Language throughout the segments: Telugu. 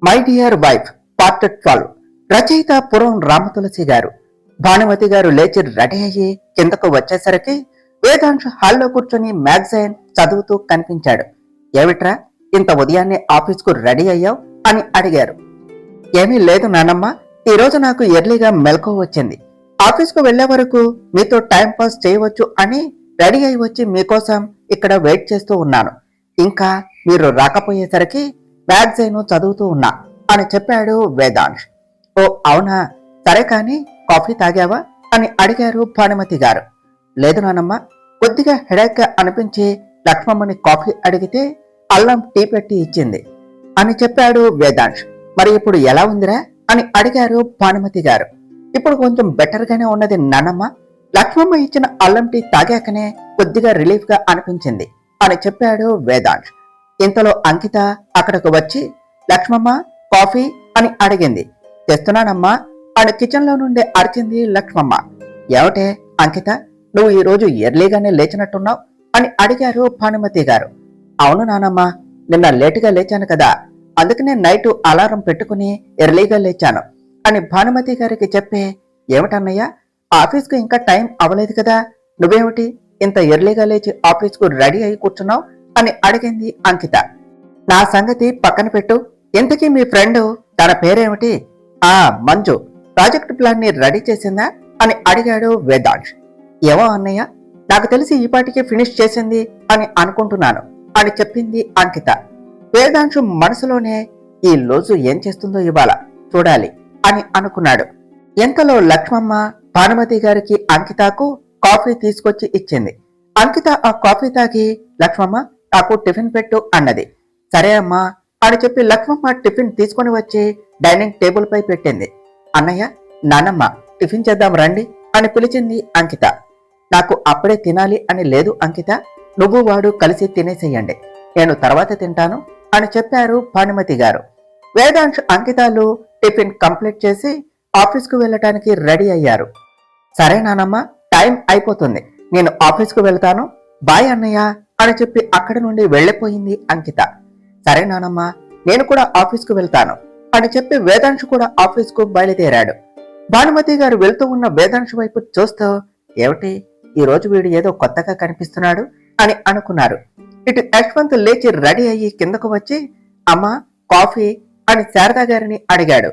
My dear wife part 12. రచయిత పురం రామతులసి గారు. భానుమతి గారు లేచి రెడీ అయ్యి కిందకు వచ్చేసరికి వేదాంశ్ హాల్లో కూర్చొని మ్యాగజైన్ చదువుతూ కనిపించాడు. ఏమిట్రా ఇంత ఉదయాన్నే ఆఫీస్కు రెడీ అయ్యావు అని అడిగారు. ఏమీ లేదు నానమ్మ, ఈ రోజు నాకు ఎర్లీగా మెలకువ వచ్చింది. ఆఫీస్కు వెళ్లే వరకు మీతో టైం పాస్ చేయవచ్చు అని రెడీ అయి వచ్చి మీకోసం ఇక్కడ వెయిట్ చేస్తూ ఉన్నాను. ఇంకా మీరు రాకపోయేసరికి మ్యాగజైన్ చదువుతూ ఉన్నా అని చెప్పాడు వేదాంశ్. ఓ అవునా, సరే కానీ కాఫీ తాగావా అని అడిగారు భానుమతి గారు. లేదు నానమ్మ, కొద్దిగా హెడేక్ అనిపించి లక్ష్మమ్మని కాఫీ అడిగితే అల్లం టీ పెట్టి ఇచ్చింది అని చెప్పాడు వేదాంశ్. మరి ఇప్పుడు ఎలా ఉందిరా అని అడిగారు భానుమతి గారు. ఇప్పుడు కొంచెం బెటర్ గానే ఉన్నది నానమ్మ, లక్ష్మమ్మ ఇచ్చిన అల్లం టీ తాగాకనే కొద్దిగా రిలీఫ్ గా అనిపించింది అని చెప్పాడు వేదాంశ్. ఇంతలో అంకిత అక్కడకు వచ్చి లక్ష్మమ్మ కాఫీ అని అడిగింది. తెస్తున్నానమ్మా అని కిచెన్ లో నుండి అరిచింది లక్ష్మమ్మ. ఏమిటే అంకిత, నువ్వు ఈ రోజు ఎర్లీగానే లేచినట్టున్నావు అని అడిగారు భానుమతి గారు. అవును నానమ్మ, నిన్న లేటుగా లేచాను కదా, అందుకనే నైట్ అలారం పెట్టుకుని ఎర్లీగా లేచాను అని భానుమతి గారికి చెప్పే, ఏమిటన్నయ్య ఆఫీస్కు ఇంకా టైం అవ్వలేదు కదా, నువ్వేమిటి ఇంత ఎర్లీగా లేచి ఆఫీస్కు రెడీ అయి కూర్చున్నావు అని అడిగింది అంకిత. నా సంగతి పక్కన పెట్టు, ఇంతకీ మీ ఫ్రెండ్ తన పేరేమిటి? ఆ మంజు ప్రాజెక్ట్ ప్లాన్ ని రెడీ చేసిందా అని అడిగాడు వేదాంశ్. ఏమో అన్నయ్య, నాకు తెలిసి ఈ పాటికి ఫినిష్ చేసింది అని అనుకుంటున్నాను అని చెప్పింది అంకిత. వేదాంశ్ మనసులోనే ఈ రోజు ఏం చేస్తుందో ఇవాళ చూడాలి అని అనుకున్నాడు. ఎంతలో లక్ష్మమ్మ భానుమతి గారికి అంకితకు కాఫీ తీసుకొచ్చి ఇచ్చింది. అంకిత ఆ కాఫీ తాగి లక్ష్మమ్మ నాకు టిఫిన్ పెట్టు అన్నది. సరే అమ్మా అని చెప్పి లక్ష్మమ్మ టిఫిన్ తీసుకొని వచ్చి డైనింగ్ టేబుల్ పై పెట్టింది. అన్నయ్య నానమ్మ టిఫిన్ చేద్దాం రండి అని పిలిచింది అంకిత. నాకు అప్పుడే తినాలి అని లేదు అంకిత, నువ్వు వాడు కలిసి తినేసేయండి, నేను తర్వాత తింటాను అని చెప్పారు భానుమతి గారు. వేదాంశ్ అంకితాలు టిఫిన్ కంప్లీట్ చేసి ఆఫీస్కు వెళ్ళటానికి రెడీ అయ్యారు. సరే నానమ్మ, టైం అయిపోతుంది, నేను ఆఫీస్కు వెళ్తాను, బాయ్ అన్నయ్య అని చెప్పి అక్కడి నుండి వెళ్లిపోయింది అంకిత. సరే నానమ్మ, నేను కూడా ఆఫీస్కు వెళ్తాను అని చెప్పి వేదాంశ్ కూడా ఆఫీస్కు బయలుదేరాడు. భానుమతి గారు వెళ్తూ ఉన్న వేదాంశ్ వైపు చూస్తూ, ఏమిటి ఈ రోజు వీడు ఏదో కొత్తగా కనిపిస్తున్నాడు అని అనుకున్నారు. ఇటు యశ్వంత్ లేచి రెడీ అయ్యి కిందకు వచ్చి అమ్మా కాఫీ అని శారదా గారిని అడిగాడు.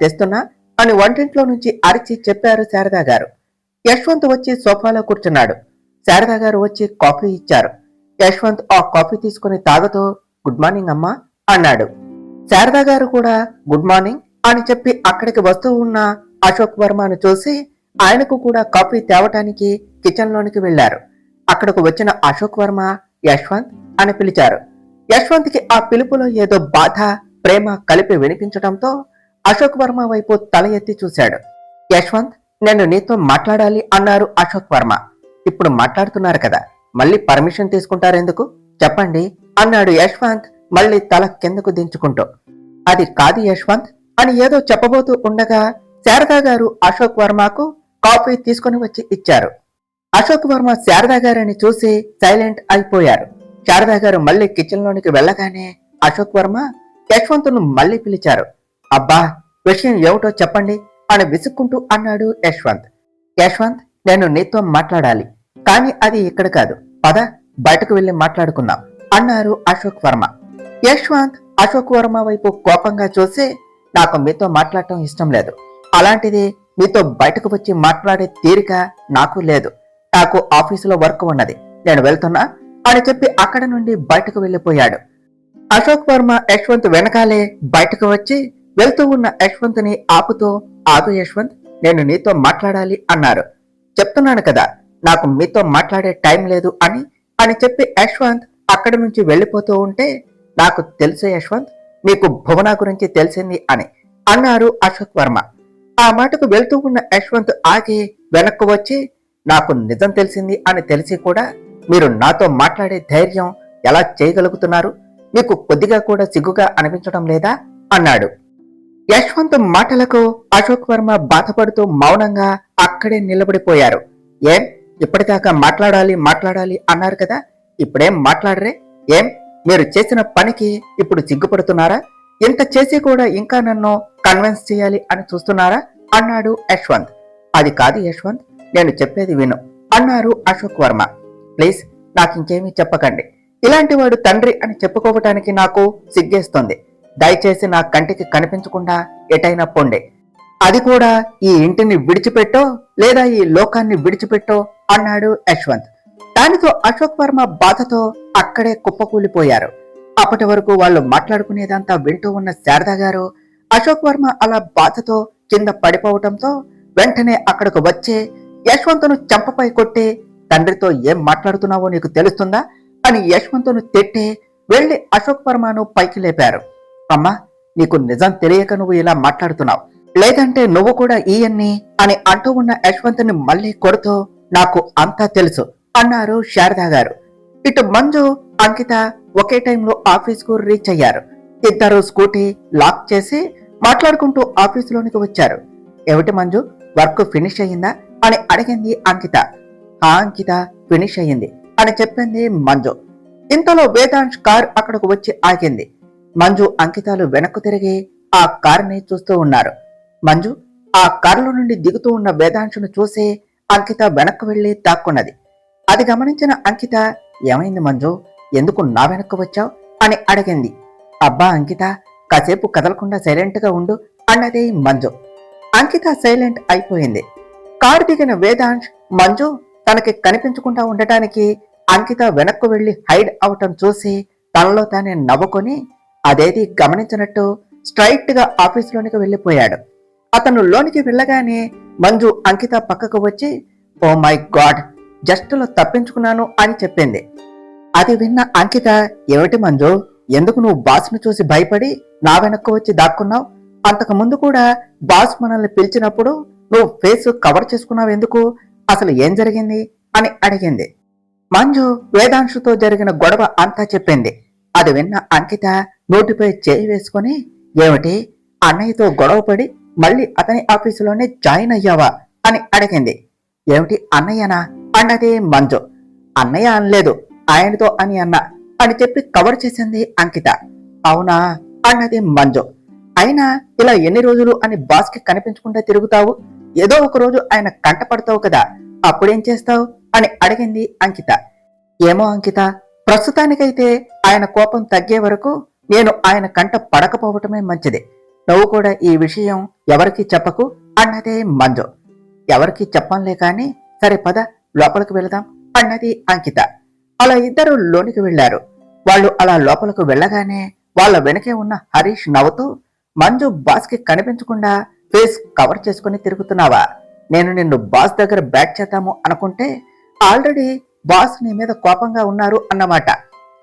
తెస్తున్నా అని వంటింట్లో నుంచి అరిచి చెప్పారు శారదా గారు. యశ్వంత్ వచ్చి సోఫాలో కూర్చున్నాడు. శారదా గారు వచ్చి కాఫీ ఇచ్చారు. యశ్వంత్ ఆ కాఫీ తీసుకుని తాగుతూ గుడ్ మార్నింగ్ అమ్మా అన్నాడు. శారదా గారు కూడా గుడ్ మార్నింగ్ అని చెప్పి అక్కడికి వస్తూ ఉన్న అశోక్ వర్మను చూసి ఆయనకు కూడా కాఫీ తేవటానికి కిచెన్ లోనికి వెళ్లారు. అక్కడకు వచ్చిన అశోక్ వర్మ యశ్వంత్ అని పిలిచారు. యశ్వంత్ కి ఆ పిలుపులో ఏదో బాధ ప్రేమ కలిపి వినిపించడంతో అశోక్ వర్మ వైపు తల ఎత్తి చూశాడు. యశ్వంత్, నేను నీతో మాట్లాడాలి అన్నారు అశోక్ వర్మ. ఇప్పుడు మాట్లాడుతున్నారు కదా, మళ్ళీ పర్మిషన్ తీసుకుంటారెందుకు చెప్పండి అన్నాడు యశ్వంత్ మళ్ళీ తల కిందకు దించుకుంటూ. అది కాదు యశ్వంత్ అని ఏదో చెప్పబోతూ ఉండగా శారదా గారు అశోక్ వర్మకు కాఫీ తీసుకుని వచ్చి ఇచ్చారు. అశోక్ వర్మ శారదా గారిని చూసి సైలెంట్ అయిపోయారు. శారదా గారు మళ్ళీ కిచెన్ లోనికి వెళ్ళగానే అశోక్ వర్మ యశ్వంత్ను మళ్ళీ పిలిచారు. అబ్బా, విషయం ఏమిటో చెప్పండి అని విసుక్కుంటూ అన్నాడు యశ్వంత్. యశ్వంత్, నేను నీతో మాట్లాడాలి, కానీ అది ఇక్కడ కాదు, పద బయటకు వెళ్లి మాట్లాడుకుందాం అన్నారు అశోక్ వర్మ. యశ్వంత్ అశోక్ వర్మ వైపు కోపంగా చూసి, నాకు మీతో మాట్లాడటం ఇష్టం లేదు, అలాంటిది మీతో బయటకు వచ్చి మాట్లాడే తీరిక నాకు లేదు, నాకు ఆఫీసులో వర్క్ ఉన్నది, నేను వెళ్తున్నా అని చెప్పి అక్కడ నుండి బయటకు వెళ్లిపోయాడు. అశోక్ వర్మ యశ్వంత్ వెనకాలే బయటకు వచ్చి వెళ్తూ ఉన్న యశ్వంత్ ని ఆపుతూ, ఆగు యశ్వంత్, నేను నీతో మాట్లాడాలి అన్నారు, చెప్తున్నాను కదా నాకు మీతో మాట్లాడే టైం లేదు అని అని చెప్పి యశ్వంత్ అక్కడి నుంచి వెళ్లిపోతూ ఉంటే, నాకు తెలుసు యశ్వంత్, మీకు భువన గురించి తెలిసింది అని అన్నారు అశోక్ వర్మ. ఆ మాటకు వెళ్తూ ఉన్న యశ్వంత్ ఆగి వెనక్కు వచ్చి, నాకు నిజం తెలిసింది అని తెలిసి కూడా మీరు నాతో మాట్లాడే ధైర్యం ఎలా చేయగలుగుతున్నారు, మీకు కొద్దిగా కూడా సిగ్గుగా అనిపించడం లేదా అన్నాడు. యశ్వంత్ మాటలకు అశోక్ వర్మ బాధపడుతూ మౌనంగా అక్కడే నిలబడిపోయారు. ఏం ఇప్పటిదాకా మాట్లాడాలి మాట్లాడాలి అన్నారు కదా, ఇప్పుడేం మాట్లాడరే, ఏం మీరు చేసిన పనికి ఇప్పుడు సిగ్గుపడుతున్నారా? ఇంత చేసి కూడా ఇంకా నన్ను కన్విన్స్ చేయాలి అని చూస్తున్నారా అన్నాడు యశ్వంత్. అది కాదు యశ్వంత్, నేను చెప్పేది విను అన్నారు అశోక్ వర్మ. ప్లీజ్ నాకింకేమీ చెప్పకండి. ఇలాంటి వాడు తండ్రి అని చెప్పుకోవటానికి నాకు సిగ్గేస్తుంది. దయచేసి నా కంటికి కనిపించకుండా ఎటైనా పొండే, అది కూడా ఈ ఇంటిని విడిచిపెట్టో లేదా ఈ లోకాన్ని విడిచిపెట్టో అన్నాడు యశ్వంత్. దానితో అశోక్ వర్మ బాధతో అక్కడే కుప్పకూలిపోయారు. అప్పటి వరకు వాళ్ళు మాట్లాడుకునేదంతా వింటూ ఉన్న శారదా గారు అశోక్ వర్మ అలా బాధతో కింద పడిపోవటంతో వెంటనే అక్కడకు వచ్చే యశ్వంతును చెంపపై కొట్టి, తండ్రితో ఏం మాట్లాడుతున్నావో నీకు తెలుస్తుందా అని యశ్వంతును తిట్టి వెళ్లి అశోక్ వర్మను పైకి లేపారు. అమ్మా, నీకు నిజం తెలియక నువ్వు ఇలా మాట్లాడుతున్నావు, లేదంటే నువ్వు కూడా ఈయన్ని అని అంటూ ఉన్న యశ్వంతుని మళ్లీ కొడుతూ నాకు అంతా తెలుసు అన్నారు శారదా గారు. ఇటు మంజు, అంకిత ఒకే టైంలో ఆఫీస్కు రీచ్ అయ్యారు. ఇద్దరు స్కూటీ లాక్ చేసి మాట్లాడుకుంటూ ఆఫీసులోనికి వచ్చారు. ఏమిటి మంజు, వర్క్ ఫినిష్ అయ్యిందా అని అడిగింది అంకిత. అంకిత, ఫినిష్ అయ్యింది అని చెప్పింది మంజు. ఇంతలో వేదాంశ్ కార్ అక్కడకు వచ్చి ఆగింది. మంజు, అంకితాలు వెనక్కు తిరిగి ఆ కారుని చూస్తూ ఉన్నారు. మంజు ఆ కారులో నుండి దిగుతూ ఉన్న వేదాంశును చూసి అంకిత వెనక్కు వెళ్లి దాక్కున్నది. అది గమనించిన అంకిత, ఏమైంది మంజు, ఎందుకు నా వెనక్కు వచ్చావు అని అడిగింది. అబ్బా అంకిత, కాసేపు కదలకుండా సైలెంట్ గా ఉండు అన్నది మంజు. అంకిత సైలెంట్ అయిపోయింది. కారు దిగిన వేదాంశ్ మంజు తనకి కనిపించకుండా ఉండటానికి అంకిత వెనక్కు వెళ్లి హైడ్ అవటం చూసి తనలో తానే నవ్వుకొని అదేది గమనించినట్టు స్ట్రైట్ గా ఆఫీసులోనికి వెళ్లిపోయాడు. అతను లోనికి వెళ్ళగానే మంజు అంకిత పక్కకు వచ్చి, ఓ మై గాడ్, జస్టులో తప్పించుకున్నాను అని చెప్పింది. అది విన్న అంకిత, ఏమిటి మంజు, ఎందుకు నువ్వు బాస్ను చూసి భయపడి నా వెనక్కు వచ్చి దాక్కున్నావు? అంతకు ముందు కూడా బాస్ మనల్ని పిలిచినప్పుడు నువ్వు ఫేస్ కవర్ చేసుకున్నావు ఎందుకు? అసలు ఏం జరిగింది అని అడిగింది. మంజు వేదాంశుతో జరిగిన గొడవ అంతా చెప్పింది. అది విన్న అంకిత నోటిపై చేయి వేసుకుని, ఏమిటి, అన్నయ్యతో గొడవపడి మళ్ళీ అతని ఆఫీసులోనే జాయిన్ అయ్యావా అని అడిగింది. ఏమిటి అన్నయ్యనా అన్నది మంజు. అన్నయ్య అనలేదు, ఆయనతో అని అన్నా అని చెప్పి కవర్ చేసింది అంకిత. అవునా అన్నది మంజు. అయినా ఇలా ఎన్ని రోజులు అని బాస్ కి కనిపించకుండా తిరుగుతావు? ఏదో ఒక రోజు ఆయన కంట పడతావు కదా, అప్పుడేం చేస్తావు అని అడిగింది అంకిత. ఏమో అంకిత, ప్రస్తుతానికైతే ఆయన కోపం తగ్గే వరకు నేను ఆయన కంట పడకపోవటమే మంచిది. నువ్వు కూడా ఈ విషయం ఎవరికి చెప్పకు అన్నదే మంజు. ఎవరికి చెప్పంలే కాని, సరే పద లోపలికి వెళదాం అన్నది అంకిత. అలా ఇద్దరు లోనికి వెళ్లారు. వాళ్ళు అలా లోపలకు వెళ్ళగానే వాళ్ళ వెనకే ఉన్న హరీష్ నవ్వుతూ, మంజు బాస్ కి కనిపించకుండా ఫేస్ కవర్ చేసుకుని తిరుగుతున్నావా? నేను నిన్ను బాస్ దగ్గర బ్యాట్ చేద్దాము అనుకుంటే ఆల్రెడీ బాస్ నీ మీద కోపంగా ఉన్నారు అన్నమాట.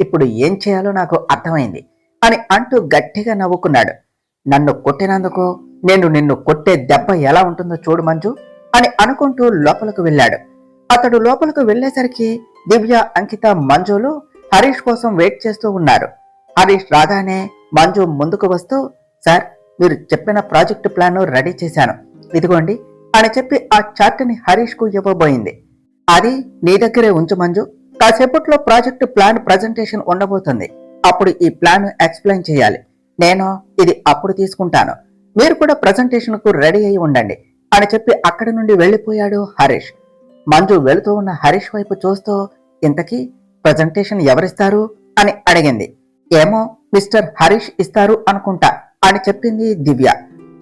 ఇప్పుడు ఏం చేయాలో నాకు అర్థమైంది అని అంటూ గట్టిగా నవ్వుకున్నాడు. నన్ను కొట్టినందుకు నేను నిన్ను కొట్టే దెబ్బ ఎలా ఉంటుందో చూడు మంజు అని అనుకుంటూ లోపలకు వెళ్ళాడు. అతడు లోపలకు వెళ్లేసరికి దివ్య, అంకిత, మంజులు హరీష్ కోసం వెయిట్ చేస్తూ ఉన్నారు. హరీష్ రాగానే మంజు ముందుకు వస్తూ, సార్, మీరు చెప్పిన ప్రాజెక్టు ప్లాన్ రెడీ చేశాను, ఇదిగోండి అని చెప్పి ఆ చార్ట్ ని హరీష్ కు ఇవ్వబోయింది. అది నీ దగ్గరే ఉంచు మంజు, కాసేపట్లో ప్రాజెక్టు ప్లాన్ ప్రజెంటేషన్ ఉండబోతుంది, అప్పుడు ఈ ప్లాన్ ఎక్స్ప్లెయిన్ చేయాలి. నేను ఇది అప్పుడు తీసుకుంటాను, మీరు కూడా ప్రజెంటేషన్ కు రెడీ అయి ఉండండి అని చెప్పి అక్కడి నుండి వెళ్లిపోయాడు హరీష్. మంజు వెళుతూ ఉన్న హరీష్ వైపు చూస్తూ, ఇంతకీ ప్రజెంటేషన్ ఎవరిస్తారు అని అడిగింది. ఏమో మిస్టర్ హరీష్ ఇస్తారు అనుకుంటా అని చెప్పింది దివ్య.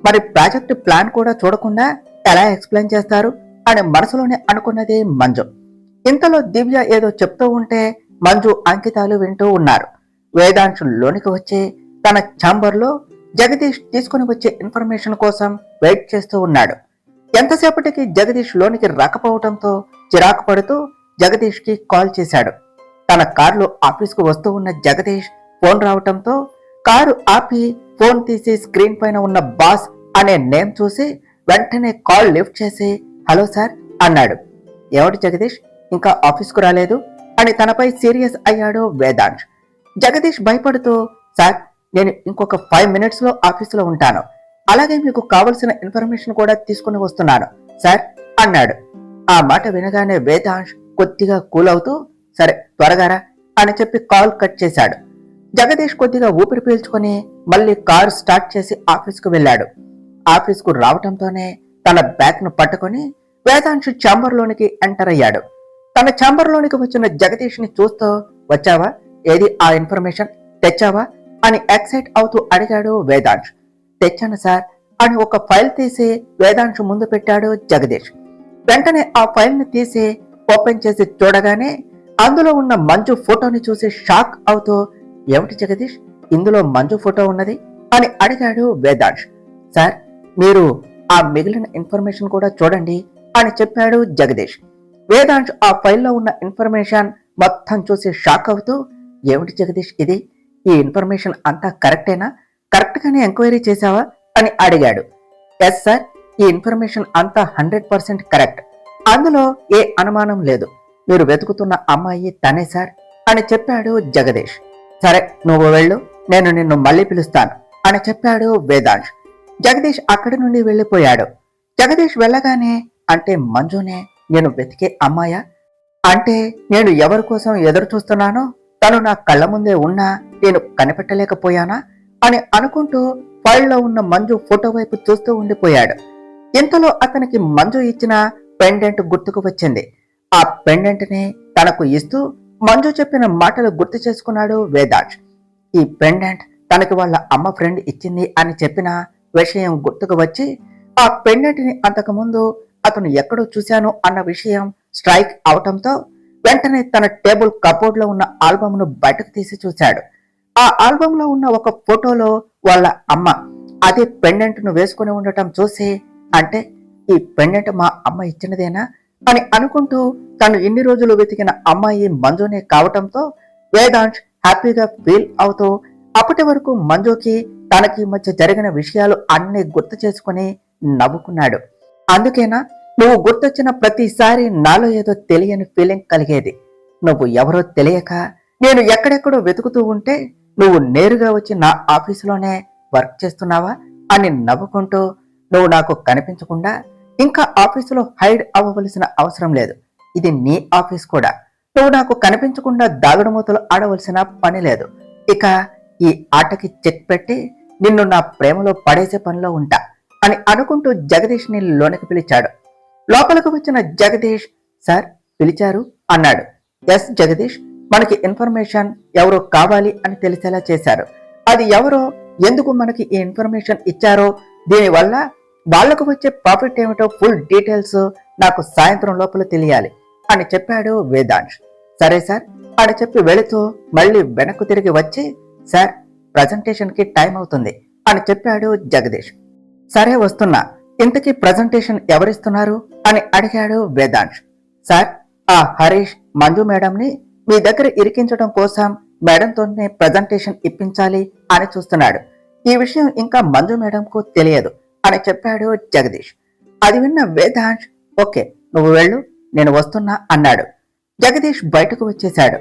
మరి ప్రాజెక్ట్ ప్లాన్ కూడా చూడకుండా ఎలా ఎక్స్ప్లెయిన్ చేస్తారు అని మనసులోనే అనుకున్నది మంజు. ఇంతలో దివ్య ఏదో చెప్తూ ఉంటే మంజు, అంకితాలు వింటూ ఉన్నారు. వేదాంశు లోనికి వచ్చి తన ఛాంబర్లో జగదీష్ తీసుకుని వచ్చే ఇన్ఫర్మేషన్ కోసం వెయిట్ చేస్తూ ఉన్నాడు. ఎంతసేపటికి జగదీష్ లోనికి రాకపోవడంతో చిరాకు పడుతూ జగదీష్ కి కాల్ చేశాడు. తన కారులో ఆఫీస్కు వస్తూ ఉన్న జగదీష్ ఫోన్ రావటంతో కారు ఆపి ఫోన్ తీసి స్క్రీన్ పైన ఉన్న బాస్ అనే నేమ్ చూసి వెంటనే కాల్ లిఫ్ట్ చేసి, హలో సార్ అన్నాడు. ఏమిటి జగదీష్, ఇంకా ఆఫీస్కు రాలేదు అని తనపై సీరియస్ అయ్యాడు వేదాంశ్. జగదీష్ భయపడుతూ, సార్, నేను ఇంకొక 5 minutes లో ఆఫీసులో ఉంటాను, అలాగే మీకు కావలసిన ఇన్ఫర్మేషన్ కూడా తీసుకుని వస్తున్నాను సార్ అన్నాడు. ఆ మాట వినగానే వేదాంశ్ కొద్దిగా కూల్ అవుతూ, సరే త్వరగా రా అని చెప్పి కాల్ కట్ చేశాడు. జగదీష్ కొద్దిగా ఊపిరి పీల్చుకొని మళ్ళీ కారు స్టార్ట్ చేసి ఆఫీస్కు వెళ్ళాడు. ఆఫీస్కు రావటంతోనే తన బ్యాగ్ ను పట్టుకొని వేదాంశు ఛాంబర్లోనికి ఎంటర్ అయ్యాడు. తన ఛాంబర్లోనికి వచ్చిన జగదీష్ ని చూస్తూ, వచ్చావా, ఏది ఆ ఇన్ఫర్మేషన్, తెచ్చావా అని ఎక్సైట్ అవుతూ అడిగాడు వేదాంశ్. తెచ్చాను సార్ అని ఒక ఫైల్ తీసి వేదాంశు ముందు పెట్టాడు జగదీష్. వెంటనే ఆ ఫైల్ ని తీసి ఓపెన్ చేసి చూడగానే అందులో ఉన్న మంజు ఫోటోని చూసి షాక్ అవుతూ, ఏమిటి జగదీష్, ఇందులో మంజు ఫోటో ఉన్నది అని అడిగాడు వేదాంశ్. సార్, మీరు ఆ మిగిలిన ఇన్ఫర్మేషన్ కూడా చూడండి అని చెప్పాడు జగదీష్. వేదాంశ్ ఆ ఫైల్లో ఉన్న ఇన్ఫర్మేషన్ మొత్తం చూసి షాక్ అవుతూ, ఏమిటి జగదీష్ ఇది, ఈ ఇన్ఫర్మేషన్ అంతా కరెక్టేనా, కరెక్ట్ గానే ఎంక్వైరీ చేశావా అని అడిగాడు. ఎస్ సార్, ఈ ఇన్ఫర్మేషన్ అంతా 100% కరెక్ట్, అందులో ఏ అనుమానం లేదు, మీరు వెతుకుతున్న అమ్మాయి తనే సార్ అని చెప్పాడు జగదీష్. సరే, నువ్వు వెళ్ళు, నేను నిన్ను మళ్ళీ పిలుస్తాను అని చెప్పాడు వేదాంశ్. జగదీష్ అక్కడి నుండి వెళ్ళిపోయాడు. జగదీష్ వెళ్ళగానే, అంటే మంజునే నేను వెతికే అమ్మాయా, అంటే నేను ఎవరి కోసం ఎదురు చూస్తున్నానో తను నా కళ్ళ ముందే ఉన్నా నేను కనిపెట్టలేకపోయానా అని అనుకుంటూ ఫైల్లో ఉన్న మంజు ఫోటో వైపు చూస్తూ ఉండిపోయాడు. ఇంతలో అతనికి మంజు ఇచ్చిన పెండెంట్ గుర్తుకు వచ్చింది. ఆ పెండెంట్ ని తనకు ఇస్తూ మంజు చెప్పిన మాటలు గుర్తు చేసుకున్నాడు వేదాంశ్. ఈ పెండెంట్ తనకి వాళ్ళ అమ్మ ఫ్రెండ్ ఇచ్చింది అని చెప్పిన విషయం గుర్తుకు వచ్చి, ఆ పెండెంట్ ని అంతకు ముందు అతను ఎక్కడో చూశాను అన్న విషయం స్ట్రైక్ అవటంతో వెంటనే తన టేబుల్ కబోర్డ్ లో ఉన్న ఆల్బమ్ ను బయటకు తీసి చూశాడు. ఆ ఆల్బమ్ లో ఉన్న ఒక ఫోటోలో వాళ్ళ అమ్మ అదే పెండెంట్ ను వేసుకుని ఉండటం చూసి, అంటే ఈ పెండెంట్ మా అమ్మ ఇచ్చినదేనా అని అనుకుంటూ తను ఇన్ని రోజులు వెతికిన అమ్మాయి మంజునే కావటంతో వేదాంశ్ హ్యాపీగా ఫీల్ అవుతూ అప్పటి వరకు మంజుకి తనకి మధ్య జరిగిన విషయాలు అన్ని గుర్తు చేసుకుని నవ్వుకున్నాడు. అందుకేనా నువ్వు గుర్తొచ్చిన ప్రతిసారి నాలో ఏదో తెలియని ఫీలింగ్ కలిగేది, నువ్వు ఎవరో తెలియక నేను ఎక్కడెక్కడో వెతుకుతూ ఉంటే నువ్వు నేరుగా వచ్చి నా ఆఫీసులోనే వర్క్ చేస్తున్నావా అని నవ్వుకుంటూ, నువ్వు నాకు కనిపించకుండా ఇంకా ఆఫీసులో హైడ్ అవ్వవలసిన అవసరం లేదు, ఇది నీ ఆఫీస్ కూడా, నువ్వు నాకు కనిపించకుండా దాగుడుమూతలు ఆడవలసిన పని లేదు, ఇక ఈ ఆటకి చెక్ పెట్టి నిన్ను నా ప్రేమలో పడేసే పనిలో ఉంటా అని అనుకుంటూ జగదీష్ ని లోనికి పిలిచాడు. లోపలికి వచ్చిన జగదీష్, సార్ పిలిచారు అన్నాడు. ఎస్ జగదీష్, మనకి ఇన్ఫర్మేషన్ ఎవరో కావాలి అని తెలిసేలా చేశారు, అది ఎవరో, ఎందుకు మనకి ఈ ఇన్ఫర్మేషన్ ఇచ్చారో, దీనివల్ల వాళ్లకు వచ్చే ప్రాఫిట్ ఏమిటో ఫుల్ డీటెయిల్స్ నాకు సాయంత్రం లోపల తెలియాలి అని చెప్పాడు వేదాంశ్. సరే సార్ అని చెప్పి వెళుతూ మళ్ళీ వెనక్కు తిరిగి వచ్చి, సార్ ప్రజెంటేషన్ కి టైం అవుతుంది అని చెప్పాడు జగదీష్. సరే వస్తున్నా, ఇంతకీ ప్రజెంటేషన్ ఎవరిస్తున్నారు అని అడిగాడు వేదాంశ్. సార్, ఆ హరీష్ మంజు మేడంని మీ దగ్గర ఇరికించడం కోసం మేడంతోనే ప్రజెంటేషన్ ఇప్పించాలి అని చూస్తున్నాడు, ఈ విషయం ఇంకా మంజు మేడంకు తెలియదు అని చెప్పాడు జగదీష్. అది విన్న వేదాంశ్, ఓకే నువ్వు వెళ్ళు, నేను వస్తున్నా అన్నాడు. జగదీష్ బయటకు వచ్చేశాడు.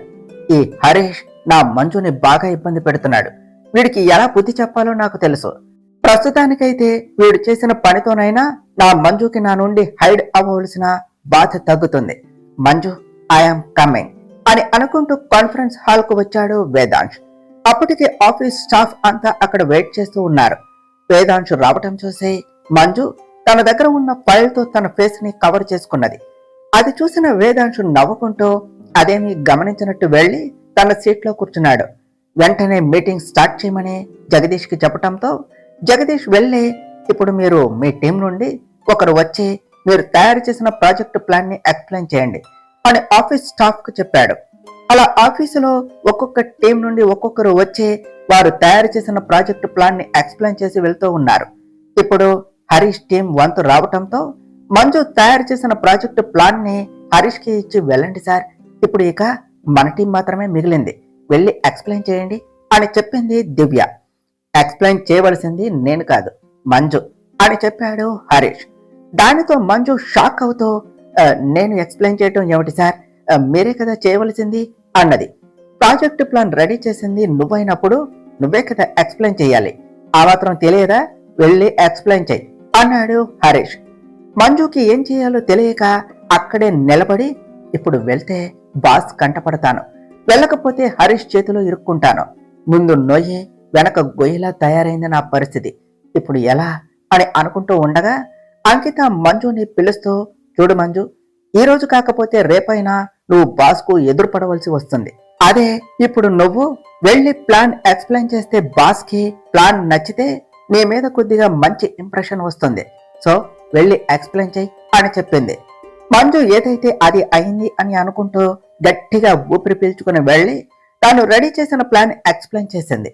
ఈ హరీష్ నా మంజుని బాగా ఇబ్బంది పెడుతున్నాడు, వీడికి ఎలా బుద్ధి చెప్పాలో నాకు తెలుసు, ప్రస్తుతానికైతే వీడు చేసిన పనితోనైనా నా మంజుకి నా నుండి హైడ్ అవ్వవలసిన బాధ తగ్గుతుంది. మంజు, ఐఎమ్ కమింగ్ అని అనుకుంటూ కాన్ఫరెన్స్ హాల్ కు వచ్చాడు వేదాంశ్. అప్పటికే ఆఫీస్ స్టాఫ్ అంతా అక్కడ వెయిట్ చేస్తూ ఉన్నారు. వేదాంశ్ రావటం చూసి మంజు తన దగ్గర ఉన్న ఫైల్ తో తన ఫేస్ ని కవర్ చేసుకున్నది. అది చూసిన వేదాంశ్ నవ్వుకుంటూ అదేమీ గమనించినట్టు వెళ్లి తన సీట్ లో కూర్చున్నాడు. వెంటనే మీటింగ్ స్టార్ట్ చేయమని జగదీష్ కి చెప్పటంతో జగదీష్ వెళ్ళి, ఇప్పుడు మీరు మీ టీం నుండి ఒకరు వచ్చి మీరు తయారు చేసిన ప్రాజెక్ట్ ప్లాన్ ని ఎక్స్ప్లెయిన్ చేయండి అని ఆఫీస్ స్టాఫ్ కు చెప్పాడు. అలా ఆఫీసులో ఒక్కొక్క టీం నుండి ఒక్కొక్కరు వచ్చి వారు తయారు చేసిన ప్రాజెక్ట్ ప్లాన్ ని ఎక్స్ప్లెయిన్ చేసి వెళ్తూ ఉన్నారు. ఇప్పుడు హరీష్ టీం వంతు రావటంతో మంజు తయారు చేసిన ప్రాజెక్ట్ ప్లాన్ ని హరీష్ కి ఇచ్చి, వెళ్ళండి సార్, ఇప్పుడు ఇక మన టీం మాత్రమే మిగిలింది, వెళ్ళి ఎక్స్ప్లెయిన్ చేయండి అని చెప్పింది దివ్య. ఎక్స్ప్లెయిన్ చేయవలసింది నేను కాదు, మంజు అని చెప్పాడు హరీష్. దానితో మంజు షాక్ అవుతూ, నేను ఎక్స్ప్లెయిన్ చేయటం ఏమిటి సార్, మీరే కదా చేయవలసింది అన్నది. ప్రాజెక్ట్ ప్లాన్ రెడీ చేసింది నువ్వైనప్పుడు నువ్వే కదా ఎక్స్ప్లెయిన్ చేయాలి, ఆ మాత్రం తెలియదా, వెళ్ళి ఎక్స్ప్లెయిన్ చేయి అన్నాడు హరీష్. మంజుకి ఏం చేయాలో తెలియక అక్కడే నిలబడి, ఇప్పుడు వెళ్తే బాస్ కంటపడతాను, వెళ్ళకపోతే హరీష్ చేతిలో ఇరుక్కుంటాను, ముందు నొయ్యి వెనక గొయ్యిలా తయారైంది నా పరిస్థితి. ఇప్పుడు ఎలా అని అనుకుంటూ ఉండగా అంకిత మంజుని పిలుస్తూ, చూడు మంజు, ఈ రోజు కాకపోతే రేపైనా నువ్వు బాస్కు ఎదురుపడవలసి వస్తుంది. అదే ఇప్పుడు నువ్వు వెళ్ళి ప్లాన్ ఎక్స్ప్లెయిన్ చేస్తే బాస్కి ప్లాన్ నచ్చితే నీ మీద కొద్దిగా మంచి ఇంప్రెషన్ వస్తుంది. సో వెళ్ళి ఎక్స్ప్లెయిన్ చెయ్యి అని చెప్పింది. మంజు ఏదైతే అది అయింది అని అనుకుంటూ గట్టిగా ఊపిరి పీల్చుకుని వెళ్ళి తాను రెడీ చేసిన ప్లాన్ ఎక్స్ప్లెయిన్ చేసింది.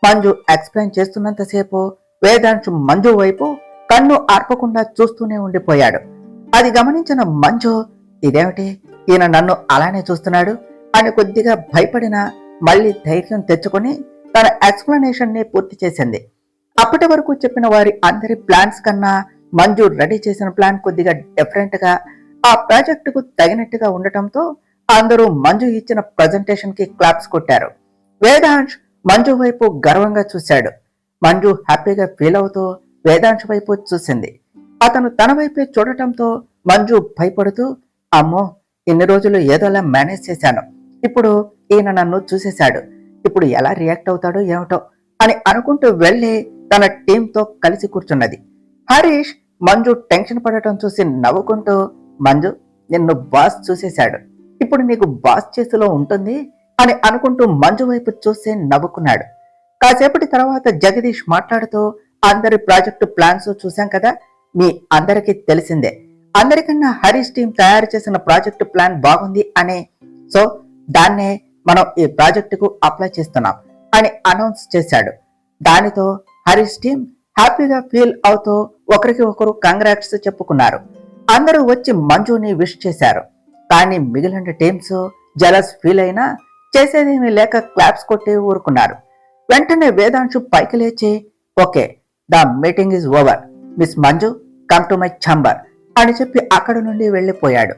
మంజు ఎక్స్ప్లెయిన్ చేస్తున్నంతసేపు వేదాంశు మంజు వైపు కన్ను ఆర్పకుండా చూస్తూనే ఉండిపోయాడు. అది గమనించిన మంజు, ఇదేమిటి ఈయన నన్ను అలానే చూస్తున్నాడు అని కొద్దిగా భయపడినా మళ్ళీ ధైర్యం తెచ్చుకొని తన ఎక్స్ప్లెనేషన్ ని పూర్తి చేసింది. అప్పటి వరకు చెప్పిన వారి అందరి ప్లాన్స్ కన్నా మంజు రెడీ చేసిన ప్లాన్ కొద్దిగా డిఫరెంట్ గా, ఆ ప్రాజెక్టుకు తగినట్టుగా ఉండటంతో అందరూ మంజు ఇచ్చిన ప్రజెంటేషన్ కి క్లాప్స్ కొట్టారు. వేదాంశ్ మంజు వైపు గర్వంగా చూశాడు. మంజు హ్యాపీగా ఫీల్ అవుతూ వేదాంశ్ వైపు చూసింది. అతను తన వైపే చూడటంతో మంజు భయపడుతూ, అమ్మో, ఇన్ని రోజులు ఏదోలా మేనేజ్ చేశాను, ఇప్పుడు ఈయన నన్ను చూసేశాడు, ఇప్పుడు ఎలా రియాక్ట్ అవుతాడో ఏమిటో అని అనుకుంటూ వెళ్ళి తన టీంతో కలిసి కూర్చున్నది. హరీష్ మంజు టెన్షన్ పడటం చూసి నవ్వుకుంటూ, మంజు, నిన్ను బాస్ చూసేశాడు, ఇప్పుడు నీకు బాస్ చేతిలో ఉంటుంది అని అనుకుంటూ మంజు వైపు చూసి నవ్వుకున్నాడు. కాసేపటి తర్వాత జగదీష్ మాట్లాడుతూ, అందరి ప్రాజెక్టు ప్లాన్స్ చూశాం కదా, మీ అందరికీ తెలిసిందే, అందరికన్నా హరీష్ టీం తయారు చేసిన ప్రాజెక్టు ప్లాన్ బాగుంది అని, సో దాన్నే మనం ఈ ప్రాజెక్టుకు అప్లై చేస్తున్నాం అని అనౌన్స్ చేశాడు. దానితో హరీష్ టీం హ్యాపీగా ఫీల్ అవుతూ ఒకరికి ఒకరు కంగ్రాట్స్ చెప్పుకున్నారు. అందరూ వచ్చి మంజుని విష్ చేశారు. కానీ మిగిలిన టీమ్స్ జలస్ ఫీల్ అయినా చేసేదేమీ లేక క్లాప్స్ కొట్టి ఊరుకున్నారు. వెంటనే వేదాంశు పైకి లేచి, okay, the meeting is over, miss Manju come to my chamber అని చెప్పి అక్కడి నుండి వెళ్లిపోయాడు.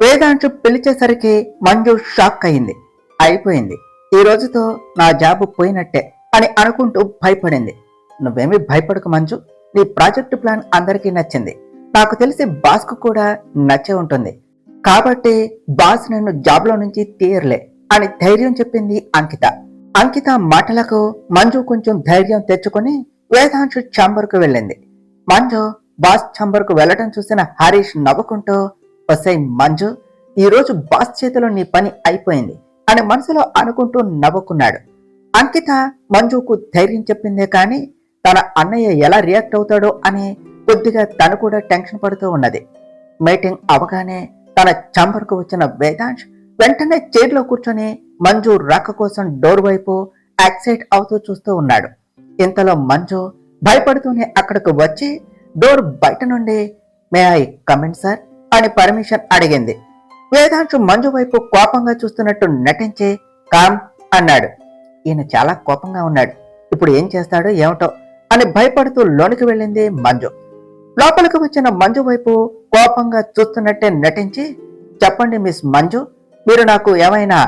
వేదాంశు పిలిచేసరికి మంజు షాక్ అయింది. అయిపోయింది, ఈ రోజుతో నా జాబ్ పోయినట్టే అని అనుకుంటూ భయపడింది. నువ్వేమీ భయపడకు మంజు, నీ ప్రాజెక్టు ప్లాన్ అందరికీ నచ్చింది, నాకు తెలిసి బాస్ కు కూడా నచ్చే ఉంటుంది, కాబట్టి బాస్ నిన్ను జాబ్ లో నుంచి తీయర్లే అని ధైర్యం చెప్పింది అంకిత. అంకిత మాటలకు మంజు కొంచెం ధైర్యం తెచ్చుకుని వేదాంశు ఛాంబర్ కు వెళ్ళింది. మంజు బాస్ ఛాంబర్ కు వెళ్లడం చూసిన హరీష్ నవ్వుకుంటూ, వసై మంజు, ఈ రోజు బాస్ చేతిలో నీ పని అయిపోయింది అని మనసులో అనుకుంటూ నవ్వుకున్నాడు. అంకిత మంజుకు ధైర్యం చెప్పిందే కానీ తన అన్నయ్య ఎలా రియాక్ట్ అవుతాడో అని కొద్దిగా తను కూడా టెన్షన్ పడుతూ ఉన్నది. మీటింగ్ అవగానే తన ఛాంబర్ కు వచ్చిన వేదాంశ్ వెంటనే చైర్లో కూర్చొని మంజు రాక కోసం డోర్ వైపు ఎక్సైట్ అవుతూ చూస్తూ ఉన్నాడు. ఇంతలో మంజు భయపడుతూనే అక్కడికి వచ్చి డోర్ బయట నుండి, మే ఐ కమెంట్ సార్ అని పర్మిషన్ అడిగింది. వేదాంశు మంజు వైపు కోపంగా చూస్తున్నట్టు నటించి కామ్ అన్నాడు. ఈయన చాలా కోపంగా ఉన్నాడు, ఇప్పుడు ఏం చేస్తాడో ఏమిటో అని భయపడుతూ లోనికి వెళ్ళింది మంజు. లోపలికి వచ్చిన మంజు వైపు కోపంగా చూస్తున్నట్టే నటించి, చెప్పండి మిస్ మంజు, మీరు నాకు ఏమైనా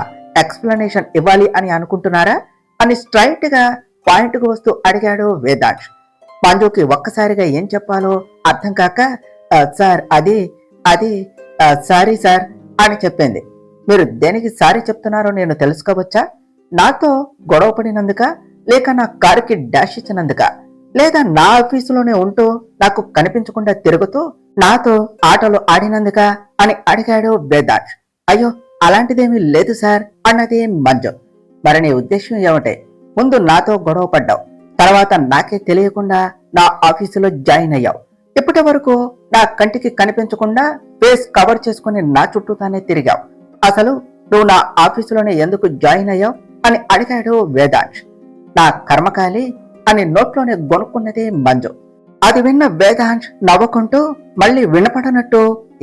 ఎక్స్ప్లెనేషన్ ఇవ్వాలి అని అనుకుంటున్నారా అని స్ట్రైట్ గా పాయింట్ కు వస్తూ అడిగాడు వేదాంశ్. మంజుకి ఒక్కసారిగా ఏం చెప్పాలో అర్థం కాక, సార్ అది అది సారీ సార్ అని చెప్పింది. మీరు దేనికి సారీ చెప్తున్నారో నేను తెలుసుకోవచ్చా? నాతో గొడవ పడినందుక, లేక నా కారుకి డాష్ ఇచ్చినందుక, లేదా నా ఆఫీసులోనే ఉంటూ నాకు కనిపించకుండా తిరుగుతూ నాతో ఆటలు ఆడినందుక అని అడిగాడు వేదాంశ్. అయ్యో, అలాంటిదేమీ లేదు సార్ అన్నది మంజు. మరి నీ ఉద్దేశం ఏమిటే? ముందు నాతో గొడవ పడ్డావు, తర్వాత నాకే తెలియకుండా నా ఆఫీసులో జాయిన్ అయ్యావు, ఇప్పటి వరకు నా కంటికి కనిపించకుండా ఫేస్ కవర్ చేసుకుని నా చుట్టూతానే తిరిగావు, అసలు నువ్వు నా ఆఫీసులోనే ఎందుకు జాయిన్ అయ్యావు అని అడిగాడు వేదాంశ్. నా కర్మకాలి అని నోట్లోనే గొనుక్కున్నది మంజు. అది విన్న వేదాంశ్ నవ్వుకుంటూ మళ్ళీ వినపడనట్టు,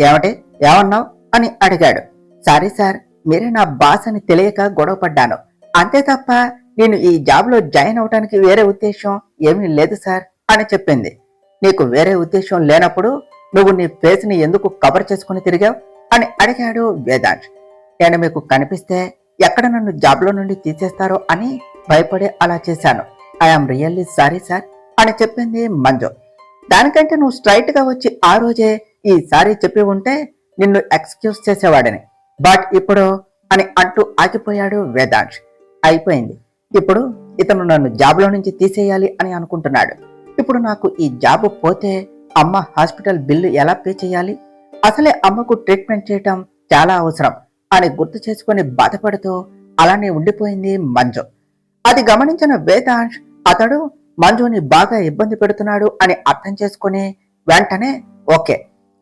ఏమిటి ఏమన్నావు అని అడిగాడు. సారీ సార్, మీరే నా బాస్ అని తెలియక గొడవ పడ్డాను, అంతే తప్ప నేను ఈ జాబ్ లో జాయిన్ అవడానికి వేరే ఉద్దేశం ఏమీ లేదు సార్ అని చెప్పింది. నీకు వేరే ఉద్దేశం లేనప్పుడు నువ్వు నీ ఫేస్ ని ఎందుకు కవర్ చేసుకుని తిరిగావు అని అడిగాడు వేదాంశ్. నేను మీకు కనిపిస్తే ఎక్కడ నన్ను జాబ్ లో నుండి తీసేస్తారో అని భయపడి అలా చేశాను, ఐఎమ్ రియల్లీ సారీ సార్ అని చెప్పింది మంజు. దానికంటే నువ్వు స్ట్రైట్ గా వచ్చి ఆ రోజే ఈ సారీ చెప్పి ఉంటే నిన్ను ఎక్స్క్యూజ్ చేసేవాడని, బట్ ఇప్పుడు అని అంటూ ఆగిపోయాడు వేదాంశ్. అయిపోయింది, ఇప్పుడు ఇతను నన్ను జాబ్లో నుంచి తీసేయాలి అని అనుకుంటున్నాడు. ఇప్పుడు నాకు ఈ జాబ్ పోతే అమ్మ హాస్పిటల్ బిల్లు ఎలా పే చేయాలి? అసలే అమ్మకు ట్రీట్మెంట్ చేయటం చాలా అవసరం అని గుర్తు చేసుకుని బాధపడుతూ అలానే ఉండిపోయింది మంజు. అది గమనించిన వేదాంశ్ అతడు మంజుని బాగా ఇబ్బంది పెడుతున్నాడు అని అర్థం చేసుకుని వెంటనే ఓకే,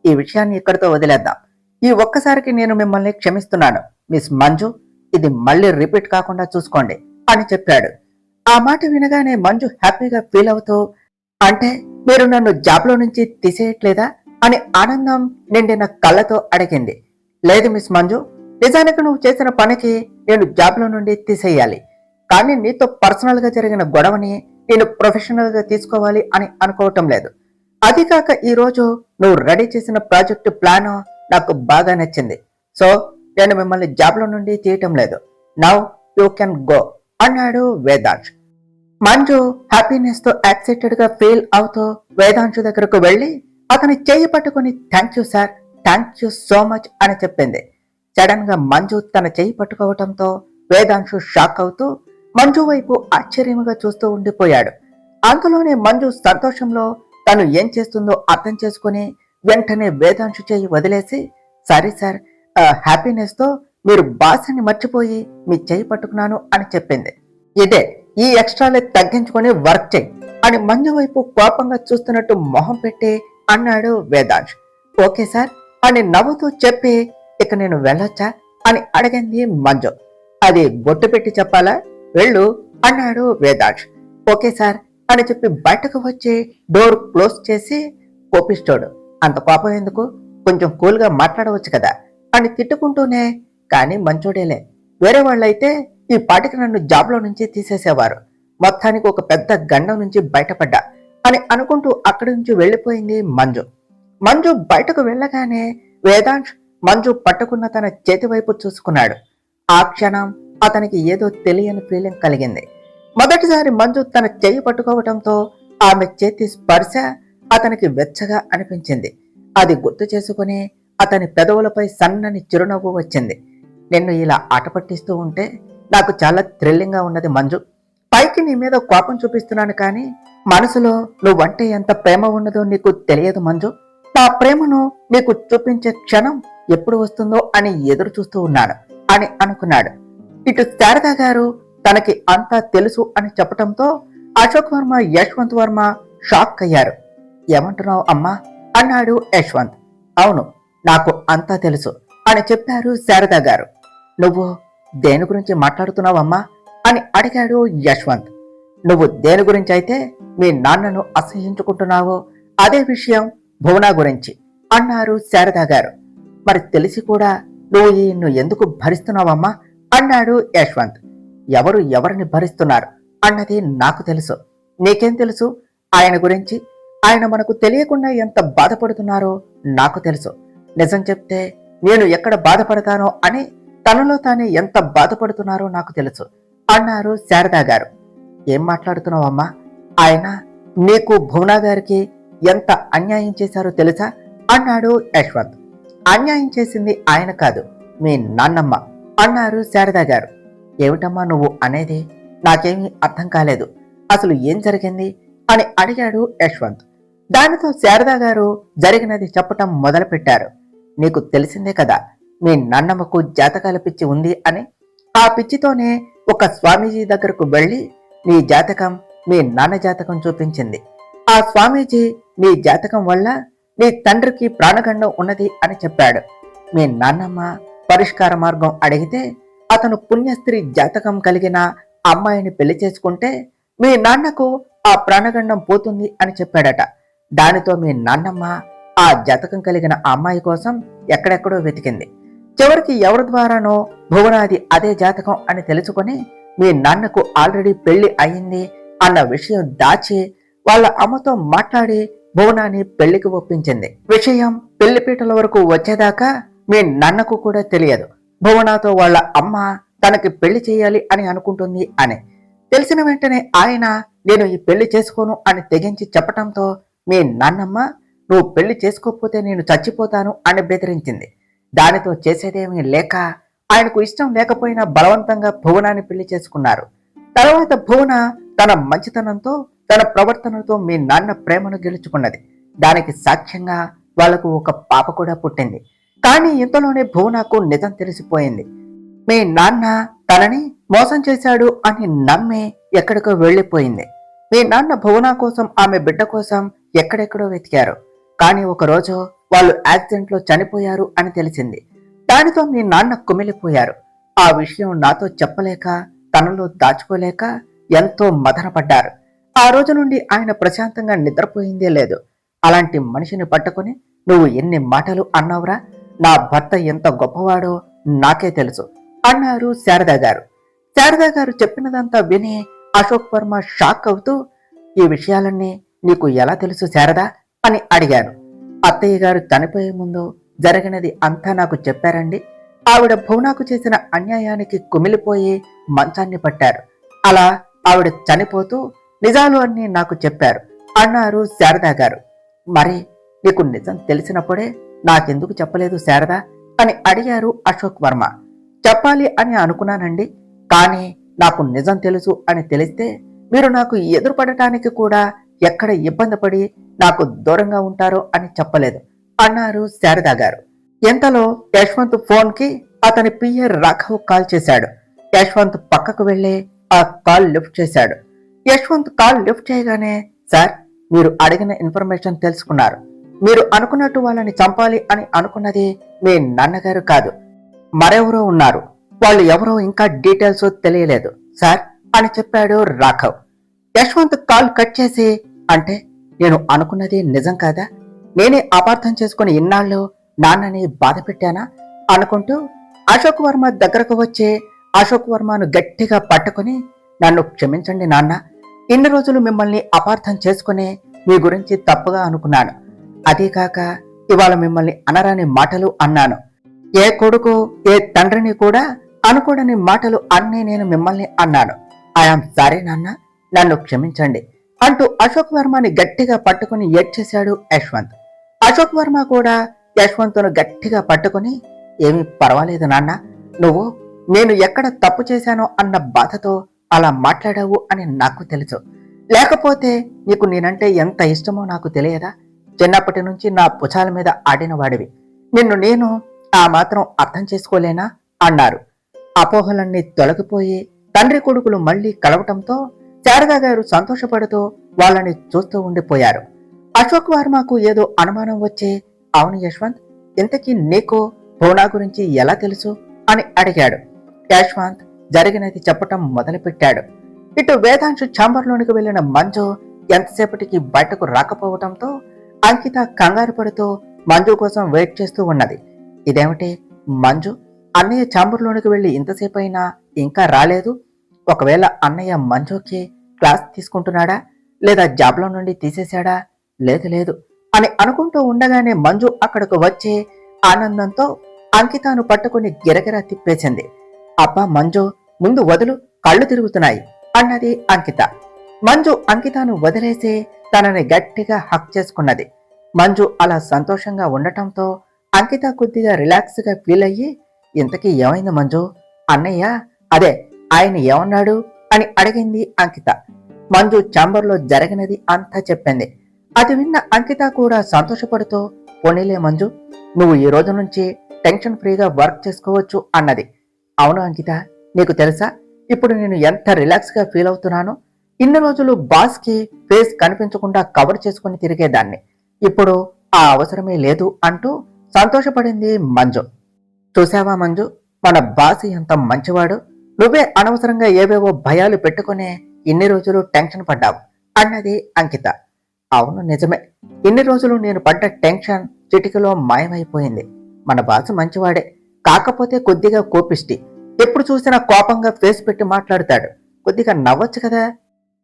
ఈ విషయాన్ని ఇక్కడితో వదిలేద్దాం. ఈ ఒక్కసారికి నేను మిమ్మల్ని క్షమిస్తున్నాను మిస్ మంజు, ఇది మళ్ళీ రిపీట్ కాకుండా చూసుకోండి అని చెప్పాడు. ఆ మాట వినగానే మంజు హ్యాపీగా ఫీల్ అవుతూ, అంటే మీరు నన్ను జాబ్లో నుంచి తీసేయట్లేదా అని ఆనందం నిండిన కళ్ళతో అడిగింది. లేదు మిస్ మంజు, నిజానికి నువ్వు చేసిన పనికి నేను జాబ్లో నుండి తీసేయాలి. కానీ నీతో పర్సనల్ గా జరిగిన గొడవని నేను ప్రొఫెషనల్ గా తీసుకోవాలి అని అనుకోవటం లేదు. అది కాక ఈ రోజు నువ్వు రెడీ చేసిన ప్రాజెక్టు ప్లాన్ నాకు బాగా నచ్చింది. సో నేను మిమ్మల్ని జాబ్లో నుండి తీయటం లేదు. నౌ యూ కెన్ గో అన్నాడు వేదాంశ్. మంజు హ్యాపీనెస్ తో ఎక్సైటెడ్ గా ఫీల్ అవుతూ వేదాంశు దగ్గరకు వెళ్లి అతని చెయ్యి పట్టుకుని thank you sir, thank you so much అని చెప్పింది. సడన్ గా మంజు తన చెయ్యి పట్టుకోవటంతో వేదాంశు షాక్ అవుతూ మంజు వైపు ఆశ్చర్యముగా చూస్తూ ఉండిపోయాడు. అంతలోనే మంజు సంతోషంలో తను ఏం చేస్తుందో అర్థం చేసుకుని వెంటనే వేదాంశు చెయ్యి వదిలేసి సారీ సార్, హ్యాపీనెస్ తో మీరు బాస్ అని మర్చిపోయి మీ చెయ్యి పట్టుకున్నాను అని చెప్పింది. ఇదే ఈ ఎక్స్ట్రాలే తగ్గించుకొని వర్క్ చెయ్యి అని మంజు వైపు కోపంగా చూస్తున్నట్టు మొహం పెట్టి అన్నాడు వేదాంశ్. ఓకే సార్ అని నవ్వుతూ చెప్పి ఇక నేను వెళ్ళొచ్చా అని అడిగింది మంజు. అది బొట్టు పెట్టి చెప్పాలా, వెళ్ళు అన్నాడు వేదాంశ్. ఓకే సార్ అని చెప్పి బయటకు వచ్చి డోర్ క్లోజ్ చేసి కోపిస్తోడు, అంత కోపం ఎందుకు, కొంచెం కూల్ గా మాట్లాడవచ్చు కదా అని తిట్టుకుంటూనే, కానీ మంచోడేలే, వేరే వాళ్ళైతే ఈ పాటికి నన్ను జాబ్లో నుంచి తీసేసేవారు, మొత్తానికి ఒక పెద్ద గండం నుంచి బయటపడ్డా అని అనుకుంటూ అక్కడి నుంచి వెళ్ళిపోయింది మంజు. మంజు బయటకు వెళ్ళగానే వేదాంశ్ మంజు పట్టుకున్న తన చేతి వైపు చూసుకున్నాడు. ఆ క్షణం అతనికి ఏదో తెలియని ఫీలింగ్ కలిగింది. మొదటిసారి మంజు తన చెయ్యి పట్టుకోవటంతో ఆమె చేతి స్పర్శ అతనికి వెచ్చగా అనిపించింది. అది గుర్తు చేసుకుని అతని పెదవులపై సన్నని చిరునవ్వు వచ్చింది. నిన్ను ఇలా ఆట పట్టిస్తూ ఉంటే నాకు చాలా థ్రిల్లింగ్ గా ఉన్నది మంజు. పైకి నీ మీద కోపం చూపిస్తున్నాను, కానీ మనసులో నువ్వంటే ఎంత ప్రేమ ఉన్నదో నీకు తెలియదు మంజు. నా ప్రేమను నీకు చూపించే క్షణం ఎప్పుడు వస్తుందో అని ఎదురు చూస్తూ ఉన్నాను అని అనుకున్నాడు. ఇటు శారదా గారు తనకి అంతా తెలుసు అని చెప్పటంతో అశోక్ వర్మ, యశ్వంత్ వర్మ షాక్ అయ్యారు. ఏమంటున్నావు అమ్మా అన్నాడు యశ్వంత్. అవును, నాకు అంతా తెలుసు అని చెప్పారు శారదా గారు. నువ్వు దేని గురించి మాట్లాడుతున్నావమ్మా అని అడిగాడు యశ్వంత్. నువ్వు దేని గురించి అయితే మీ నాన్నను అసహించుకుంటున్నావో అదే విషయం భువనా గురించి అన్నారు శారదా గారు. మరి తెలిసి కూడా నువ్వు ఈయన్ను ఎందుకు భరిస్తున్నావమ్మా అన్నాడు యశ్వంత్. ఎవరు ఎవరిని భరిస్తున్నారు అన్నది నాకు తెలుసు, నీకేం తెలుసు ఆయన గురించి? ఆయన మనకు తెలియకుండా ఎంత బాధపడుతున్నారో నాకు తెలుసు. నిజం చెప్తే నేను ఎక్కడ బాధపడతానో అని తనలో తానే ఎంత బాధపడుతున్నారో నాకు తెలుసు అన్నారు శారదా గారు. ఏం మాట్లాడుతున్నావమ్మా? ఆయన నీకు భువనా గారికి ఎంత అన్యాయం చేశారో తెలుసా అన్నాడు యశ్వంత్. అన్యాయం చేసింది ఆయన కాదు, మీ నాన్నమ్మ అన్నారు శారదా గారు. ఏమిటమ్మా నువ్వు అనేది? నాకేమీ అర్థం కాలేదు, అసలు ఏం జరిగింది అని అడిగాడు యశ్వంత్. దానితో శారదా గారు జరిగినది చెప్పటం మొదలు పెట్టారు. నీకు తెలిసిందే కదా, మీ నాన్నమ్మకు జాతకాల పిచ్చి ఉంది అని. ఆ పిచ్చితోనే ఒక స్వామీజీ దగ్గరకు వెళ్ళి నీ జాతకం, మీ నాన్న జాతకం చూపించింది. ఆ స్వామీజీ నీ జాతకం వల్ల నీ తండ్రికి ప్రాణగండం ఉన్నది అని చెప్పాడు. మీ నాన్నమ్మ పరిష్కార మార్గం అడిగితే అతను పుణ్యస్త్రీ జాతకం కలిగిన అమ్మాయిని పెళ్లి చేసుకుంటే మీ నాన్నకు ఆ ప్రాణగండం పోతుంది అని చెప్పాడట. దానితో మీ నాన్నమ్మ ఆ జాతకం కలిగిన అమ్మాయి కోసం ఎక్కడెక్కడో వెతికింది. చివరికి ఎవరి ద్వారానో భువనాది అదే జాతకం అని తెలుసుకొని మీ నాన్నకు ఆల్రెడీ పెళ్లి అయింది అన్న విషయం దాచి వాళ్ళ అమ్మతో మాట్లాడి భువనాన్ని పెళ్లికి ఒప్పించింది. విషయం పెళ్లిపీటల వరకు వచ్చేదాకా మీ నాన్నకు కూడా తెలియదు భువనాతో వాళ్ళ అమ్మ తనకి పెళ్లి చేయాలి అని అనుకుంటుంది అని. తెలిసిన వెంటనే ఆయన నేను ఈ పెళ్లి చేసుకోను అని తెగించి చెప్పటంతో మీ నాన్నమ్మ నువ్వు పెళ్లి చేసుకోకపోతే నేను చచ్చిపోతాను అని బెదిరించింది. దానితో చేసేదేమీ లేక ఆయనకు ఇష్టం లేకపోయినా బలవంతంగా భువనాన్ని పెళ్లి చేసుకున్నారు. తర్వాత భువన తన మంచితనంతో తన ప్రవర్తనతో మీ నాన్న ప్రేమను గెలుచుకున్నది. దానికి సాక్ష్యంగా వాళ్లకు ఒక పాప కూడా పుట్టింది. కానీ ఇంతలోనే భువనకు నిజం తెలిసిపోయింది. మీ నాన్న తనని మోసం చేశాడు అని నమ్మి ఎక్కడికో వెళ్లిపోయింది. మీ నాన్న భువన కోసం ఆమె బిడ్డ కోసం ఎక్కడెక్కడో వెతికారు. కానీ ఒకరోజు వాళ్ళు యాక్సిడెంట్ లో చనిపోయారు అని తెలిసింది. దానితో మీ నాన్న కుమిలిపోయారు. ఆ విషయం నాతో చెప్పలేక తనలో దాచుకోలేక ఎంతో మదనపడ్డారు. ఆ రోజు నుండి ఆయన ప్రశాంతంగా నిద్రపోయిందే లేదు. అలాంటి మనిషిని పట్టుకుని నువ్వు ఎన్ని మాటలు అన్నావురా, నా భర్త ఎంత గొప్పవాడో నాకే తెలుసు అన్నారు శారదా గారు. శారదా గారు చెప్పినదంతా విని అశోక్ వర్మ షాక్ అవుతూ, ఈ విషయాలన్నీ నీకు ఎలా తెలుసు శారదా అని అడిగాను. అత్తయ్య గారు చనిపోయే ముందు జరిగినది అంతా నాకు చెప్పారండి. ఆవిడ భువనకు చేసిన అన్యాయానికి కుమిలిపోయి మంచాన్ని పట్టారు. అలా ఆవిడ చనిపోతూ నిజాలు అన్నీ నాకు చెప్పారు అన్నారు శారదా గారు. మరి నీకు నిజం తెలిసినప్పుడే నాకెందుకు చెప్పలేదు శారదా అని అడిగారు అశోక్ వర్మ. చెప్పాలి అని అనుకున్నానండి, కానీ నాకు నిజం తెలుసు అని తెలిస్తే మీరు నాకు ఎదురుపడటానికి కూడా ఎక్కడ ఇబ్బంది పడి నాకు దూరంగా ఉంటారో అని చెప్పలేదు అన్నారు శారదా గారు. ఎంతలో యశ్వంత్ ఫోన్ కి అతని పిఏ రాఘవ్ కాల్ చేశాడు. యశ్వంత్ పక్కకు వెళ్లి ఆ కాల్ లిఫ్ట్ చేశాడు. యశ్వంత్ కాల్ లిఫ్ట్ చేయగానే, సార్ మీరు అడిగిన ఇన్ఫర్మేషన్ తెలుసుకున్నారు. మీరు అనుకున్నట్టు వాళ్ళని చంపాలి అని అనుకున్నది మీ నాన్నగారు కాదు, మరెవరో ఉన్నారు. వాళ్ళు ఎవరో ఇంకా డీటెయిల్స్ తెలియలేదు సార్ అని చెప్పాడు రాఘవ్. యశ్వంత్ కాల్ కట్ చేసి, అంటే నేను అనుకున్నది నిజం కాదా? నేనే అపార్థం చేసుకుని ఇన్నాళ్ళు నాన్నని బాధ పెట్టానా అనుకుంటూ అశోక్ వర్మ దగ్గరకు వచ్చి అశోక్ వర్మను గట్టిగా పట్టుకుని, నన్ను క్షమించండి నాన్న, ఇన్ని రోజులు మిమ్మల్ని అపార్థం చేసుకుని మీ గురించి తప్పుగా అనుకున్నాను. అదీకాక ఇవాళ మిమ్మల్ని అనరాని మాటలు అన్నాను. ఏ కొడుకు ఏ తండ్రిని కూడా అనుకోడని మాటలు అన్నీ నేను మిమ్మల్ని అన్నాను. ఐఆమ్ సారీ నాన్న, నన్ను క్షమించండి అంటూ అశోక్ వర్మని గట్టిగా పట్టుకుని ఏడ్చేశాడు యశ్వంత్. అశోక్ వర్మ కూడా యశ్వంత్ను గట్టిగా పట్టుకుని, ఏమీ పర్వాలేదు నాన్న, నువ్వు నేను ఎక్కడ తప్పు చేశానో అన్న బాధతో అలా మాట్లాడావు అని నాకు తెలుసు. లేకపోతే నీకు నేనంటే ఎంత ఇష్టమో నాకు తెలియదా? చిన్నప్పటి నుంచి నా భుజాల మీద ఆడిన వాడివి. నిన్ను నేను ఆ మాత్రం అర్థం చేసుకోలేనా అన్నారు. అపోహలన్నీ తొలగిపోయి తండ్రి కొడుకులు మళ్లీ కలవటంతో శారదా గారు సంతోషపడుతూ వాళ్ళని చూస్తూ ఉండిపోయారు. అశోక్ వర్మకు ఏదో అనుమానం వచ్చి, అవును యశ్వంత్, ఇంతకీ నీకు భువన గురించి ఎలా తెలుసు అని అడిగాడు. యశ్వంత్ జరిగినది చెప్పటం మొదలుపెట్టాడు. ఇటు వేదాంశు ఛాంబర్లోనికి వెళ్లిన మంజు ఎంతసేపటికి బయటకు రాకపోవటంతో అంకిత కంగారు పడుతూ మంజు కోసం వెయిట్ చేస్తూ ఉన్నది. ఇదేమిటి మంజు, అన్నయ్య ఛాంబర్లోనికి వెళ్లి ఇంతసేపు అయినా ఇంకా రాలేదు? ఒకవేళ అన్నయ్య మంజుకి క్లాస్ తీసుకుంటున్నాడా, లేదా జాబ్లో నుండి తీసేశాడా? లేదు లేదు అని అనుకుంటూ ఉండగానే మంజు అక్కడకు వచ్చి ఆనందంతో అంకితను పట్టుకుని గిరగిరా తిప్పేసింది. అబ్బా మంజు, ముందు వదులు, కళ్ళు తిరుగుతున్నాయి అన్నది అంకిత. మంజు అంకితను వదిలేసి తనని గట్టిగా హక్ చేసుకున్నది. మంజు అలా సంతోషంగా ఉండటంతో అంకిత కొద్దిగా రిలాక్స్ గా ఫీల్ అయ్యి, ఇంతకీ ఏమైంది మంజు, అన్నయ్య అదే ఆయన ఏమన్నాడు అని అడిగింది అంకిత. మంజు ఛాంబర్లో జరిగినది అంతా చెప్పింది. అది విన్న అంకిత కూడా సంతోషపడుతూ, పోనీలే మంజు, నువ్వు ఈ రోజు నుంచి టెన్షన్ ఫ్రీగా వర్క్ చేసుకోవచ్చు అన్నది. అవును అంకిత, నీకు తెలుసా ఇప్పుడు నేను ఎంత రిలాక్స్ గా ఫీల్ అవుతున్నానో? ఇన్ని రోజులు బాస్ కి ఫేస్ కనిపించకుండా కవర్ చేసుకుని తిరిగేదాన్ని, ఇప్పుడు ఆ అవసరమే లేదు అంటూ సంతోషపడింది మంజు. చూసావా మంజు, మన బాస్ ఎంత మంచివాడు, నువ్వే అనవసరంగా ఏవేవో భయాలు పెట్టుకునే ఇన్ని రోజులు టెన్షన్ పడ్డావు అన్నది అంకిత. అవును నిజమే, ఇన్ని రోజులు నేను పడ్డ టెన్షన్ చిటికలో మాయమైపోయింది. మన బాస్ మంచివాడే, కాకపోతే కొద్దిగా కోపిష్టి. ఎప్పుడు చూసినా కోపంగా ఫేస్ పెట్టి మాట్లాడతాడు. కొద్దిగా నవ్వచ్చు కదా,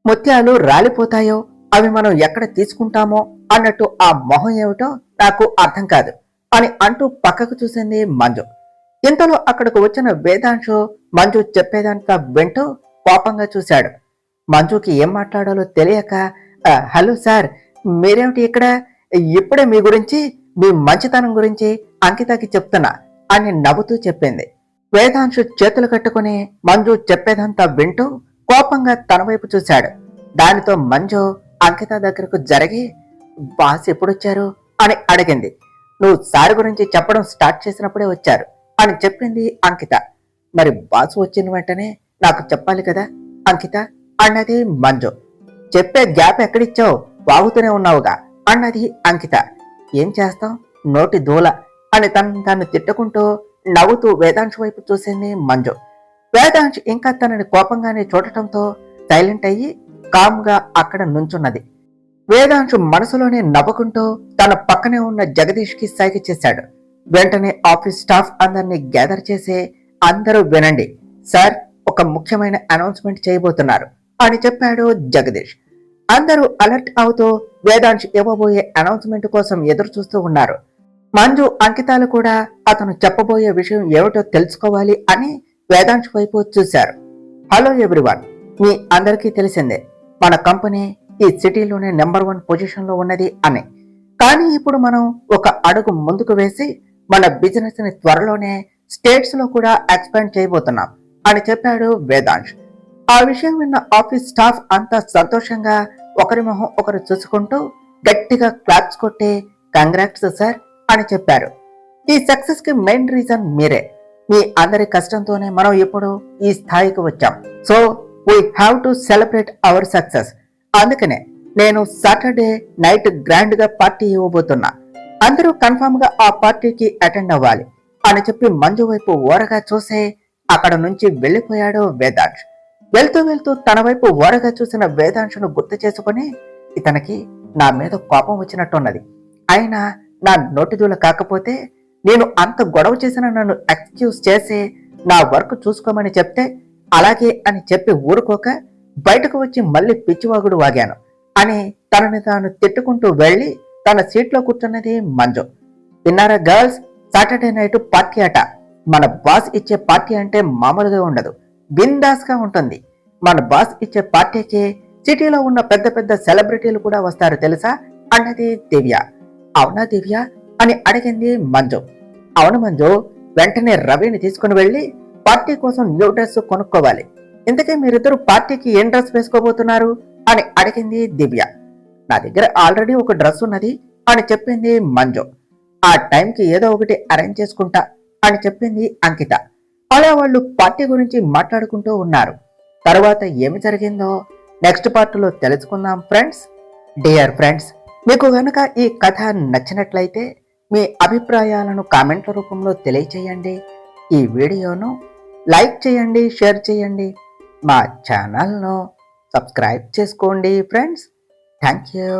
ముత్యాలు రాలిపోతాయో అవి మనం ఎక్కడ తీసుకుంటామో అన్నట్టు ఆ మొహం ఏమిటో నాకు అర్థం కాదు అని అంటూ పక్కకు చూసింది మంజు. ఇంతలో అక్కడకు వచ్చిన వేదాంశు మంజు చెప్పేదంతా వింటూ కోపంగా చూశాడు. మంజుకి ఏం మాట్లాడాలో తెలియక, హలో సార్, మీరేమిటి ఇక్కడ? ఇప్పుడే మీ గురించి, మీ మంచితనం గురించి అంకితకి చెప్తున్నా అని నవ్వుతూ చెప్పింది. వేదాంశు చేతులు కట్టుకుని మంజు చెప్పేదంతా వింటూ కోపంగా తన వైపు చూశాడు. దానితో మంజు అంకిత దగ్గరకు జరిగి, బాస్ ఎప్పుడొచ్చారు అని అడిగింది. నువ్వు సార్ గురించి చెప్పడం స్టార్ట్ చేసినప్పుడే వచ్చారు అని చెప్పింది అంకిత. మరి బాస్ వచ్చిన వెంటనే నాకు చెప్పాలి కదా అంకిత అన్నది మంజు. చెప్పే గ్యాప్ ఎక్కడిచ్చావు, వాగుతూనే ఉన్నావుగా అన్నది అంకిత. ఏం చేస్తాం, నోటి దూల అని తను తిట్టుకుంటూ నవ్వుతూ వేదాంశ్ వైపు చూసింది మంజు. వేదాంశ్ ఇంకా తనని కోపంగానే చూడటంతో సైలెంట్ అయ్యి కామ్గా అక్కడ నుంచున్నది. వేదాంశు మనసులోనే నవ్వుకుంటూ తన పక్కనే ఉన్న జగదీష్ కి సైగ చేశాడు. వెంటనే ఆఫీస్ స్టాఫ్ అందరినీ గ్యాదర్ చేసి, అందరూ వినండి, సార్ ఒక ముఖ్యమైన అనౌన్స్మెంట్ చేయబోతున్నారు అని చెప్పాడు జగదీష్. అందరూ అలర్ట్ అవుతూ వేదాంశ్ ఇవ్వబోయే అనౌన్స్మెంట్ కోసం ఎదురు చూస్తూ ఉన్నారు. మంజు అంకితాలు కూడా అతను చెప్పబోయే విషయం ఏమిటో తెలుసుకోవాలి అని వేదాంశ్ వైపు చూశారు. హలో ఎవ్రీవన్, మీ అందరికీ తెలిసిందే మన కంపెనీ ఈ సిటీలోనే నెంబర్ 1 పొజిషన్ లో ఉన్నది అని. కానీ ఇప్పుడు మనం ఒక అడుగు ముందుకు వేసి మన బిజినెస్ ని త్వరలోనే స్టేట్స్ లో కూడా ఎక్స్పాండ్ చేయబోతున్నాం అని చెప్పాడు వేదాంశ్. ఆ విషయం విన్న ఆఫీస్ స్టాఫ్ అంతా సంతోషంగా ఒకరి మొహం ఒకరు చూసుకుంటూ గట్టిగా క్లాప్స్ కొట్టి కంగ్రాట్స్ సార్ అని చెప్పారు. ఈ సక్సెస్ కి మెయిన్ రీజన్ మీరే. మీ అందరి కష్టంతోనే మనం ఇప్పుడు ఈ స్థాయికి వచ్చాం. So we have to celebrate our success. అందుకనే నేను సాటర్డే నైట్ గ్రాండ్ గా పార్టీ ఇవ్వబోతున్నా. అందరూ కన్ఫర్మ్ గా ఆ పార్టీకి అటెండ్ అవ్వాలి అని చెప్పి మంజు వైపు ఓరగా చూసే అక్కడ నుంచి వెళ్లిపోయాడు వేదాంశ్. వెళ్తూ వెళ్తూ తన వైపు ఓరగా చూసిన వేదాంశును గుర్తు చేసుకుని, ఇతనికి నా మీద కోపం వచ్చినట్టున్నది. అయినా నా నోటిదూల కాకపోతే నేను అంత గొడవ చేసిన నన్ను ఎక్స్క్యూజ్ చేసి నా వర్క్ చూసుకోమని చెప్తే అలాగే అని చెప్పి ఊరుకోక బయటకు వచ్చి మళ్ళీ పిచ్చివాగుడు వాగాను అని తనని తాను తిట్టుకుంటూ వెళ్లి తన సీట్లో కూర్చున్నది మంజు. విన్నారా గర్ల్స్, సాటర్డే నైట్ పార్టీ అట. మన బాస్ ఇచ్చే పార్టీ అంటే మామూలుగా ఉండదు, బిందాస్ గా ఉంటుంది. మన బాస్ ఇచ్చే పార్టీకి సిటీలో ఉన్న పెద్ద పెద్ద సెలబ్రిటీలు కూడా వస్తారు తెలుసా అన్నది దివ్య. అవునా దివ్య అని అడిగింది మంజు. అవును మంజు, వెంటనే రవిని తీసుకుని వెళ్లి పార్టీ కోసం న్యూ డ్రెస్ కొనుక్కోవాలి. ఇంతకీ మీరిద్దరు పార్టీకి ఏం డ్రెస్ వేసుకోబోతున్నారు అని అడిగింది దివ్య. నా దగ్గర ఆల్రెడీ ఒక డ్రెస్ ఉన్నది అని చెప్పింది మంజు. ఆ టైంకి ఏదో ఒకటి అరేంజ్ చేసుకుంటా అని చెప్పింది అంకిత. అలా వాళ్ళు పార్టీ గురించి మాట్లాడుకుంటూ ఉన్నారు. తర్వాత ఏమి జరిగిందో నెక్స్ట్ పార్ట్లో తెలుసుకుందాం ఫ్రెండ్స్. డియర్ ఫ్రెండ్స్, మీకు గనక ఈ కథ నచ్చినట్లయితే మీ అభిప్రాయాలను కామెంట్ల రూపంలో తెలియచేయండి. ఈ వీడియోను లైక్ చేయండి, షేర్ చేయండి. మా ఛానల్ను సబ్స్క్రైబ్ చేసుకోండి ఫ్రెండ్స్. Thank you.